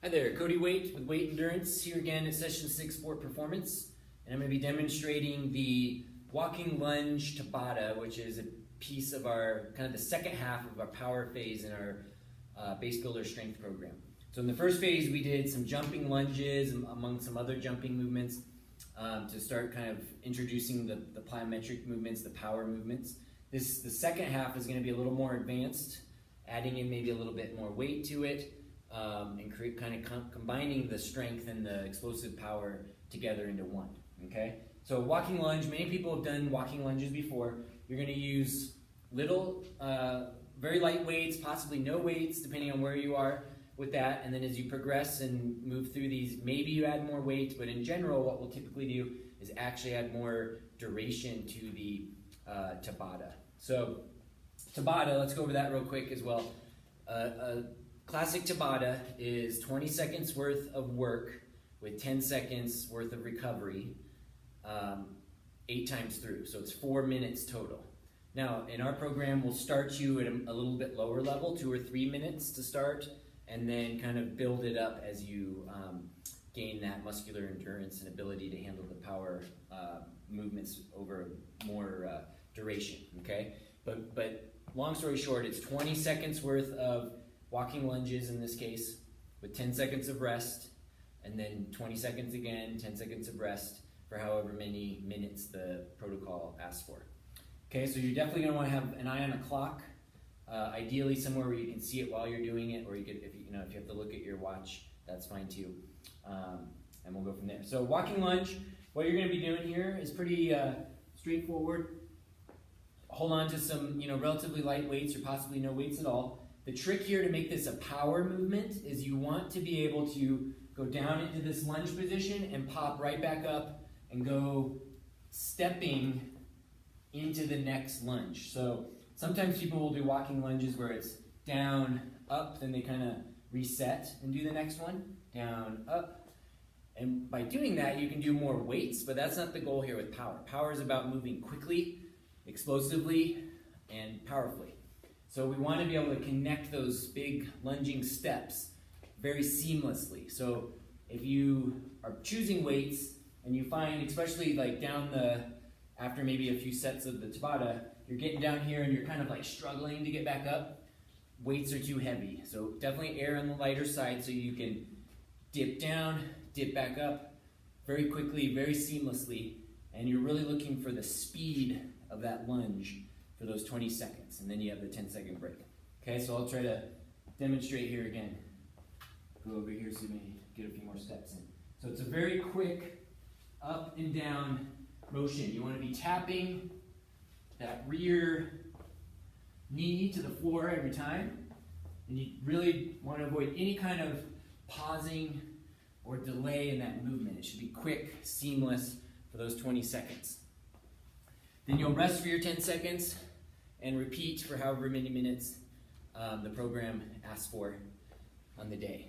Hi there, Cody Waite with Weight Endurance here again at Session 6 Sport Performance, and I'm going to be demonstrating the walking lunge Tabata, which is a piece of our kind of the second half of our power phase in our base builder strength program. So in the first phase we did some jumping lunges among some other jumping movements to start kind of introducing the plyometric movements, the power movements. The second half is going to be a little more advanced, adding in maybe a little bit more weight to it. And combining the strength and the explosive power together into one, okay? So walking lunge, many people have done walking lunges before. You're gonna use little, very light weights, possibly no weights, depending on where you are with that. And then as you progress and move through these, maybe you add more weight, but in general, what we'll typically do is actually add more duration to the Tabata. So Tabata, let's go over that real quick as well. Classic Tabata is 20 seconds worth of work with 10 seconds worth of recovery 8 times through. So it's 4 minutes total. Now in our program we'll start you at a little bit lower level, 2 or 3 minutes to start, and then kind of build it up as you gain that muscular endurance and ability to handle the power movements over more duration, okay? But long story short, it's 20 seconds worth of walking lunges in this case, with 10 seconds of rest, and then 20 seconds again, 10 seconds of rest for however many minutes the protocol asks for. Okay, so you're definitely going to want to have an eye on a clock, ideally somewhere where you can see it while you're doing it, or you could, if you have to look at your watch, that's fine too. And we'll go from there. So walking lunge, what you're going to be doing here is pretty straightforward. Hold on to some relatively light weights or possibly no weights at all. The trick here to make this a power movement is you want to be able to go down into this lunge position and pop right back up and go stepping into the next lunge. So sometimes people will do walking lunges where it's down, up, then they kind of reset and do the next one, down, up. And by doing that, you can do more weights, but that's not the goal here with power. Power is about moving quickly, explosively, and powerfully. So we want to be able to connect those big lunging steps very seamlessly. So if you are choosing weights and you find, especially like after maybe a few sets of the Tabata, you're getting down here and you're kind of like struggling to get back up, weights are too heavy. So definitely err on the lighter side so you can dip down, dip back up very quickly, very seamlessly, and you're really looking for the speed of that lunge for those 20 seconds, and then you have the 10-second break. Okay, so I'll try to demonstrate here again. Go over here so you may get a few more steps in. So it's a very quick up and down motion. You want to be tapping that rear knee to the floor every time, and you really want to avoid any kind of pausing or delay in that movement. It should be quick, seamless for those 20 seconds. Then you'll rest for your 10 seconds and repeat for however many minutes the program asks for on the day.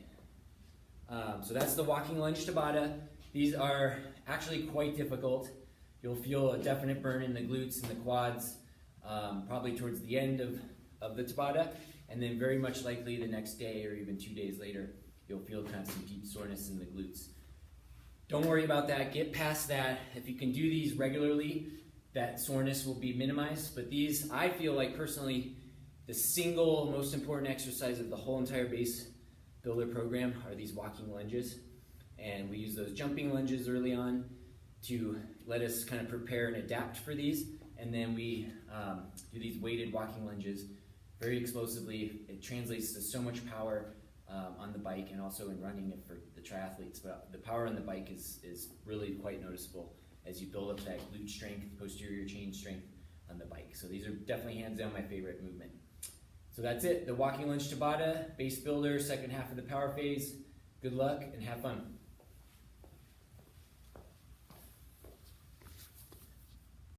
So that's the walking lunge Tabata. These are actually quite difficult. You'll feel a definite burn in the glutes and the quads probably towards the end of the Tabata, and then very much likely the next day or even 2 days later, you'll feel kind of some deep soreness in the glutes. Don't worry about that. Get past that. If you can do these regularly, that soreness will be minimized. But these, I feel like personally, the single most important exercise of the whole entire base builder program are these walking lunges. And we use those jumping lunges early on to let us kind of prepare and adapt for these. And then we do these weighted walking lunges very explosively. It translates to so much power on the bike and also in running it for the triathletes. But the power on the bike is really quite noticeable as you build up that glute strength, posterior chain strength on the bike. So these are definitely hands down my favorite movement. So that's it, the walking lunge Tabata, base builder, second half of the power phase. Good luck and have fun.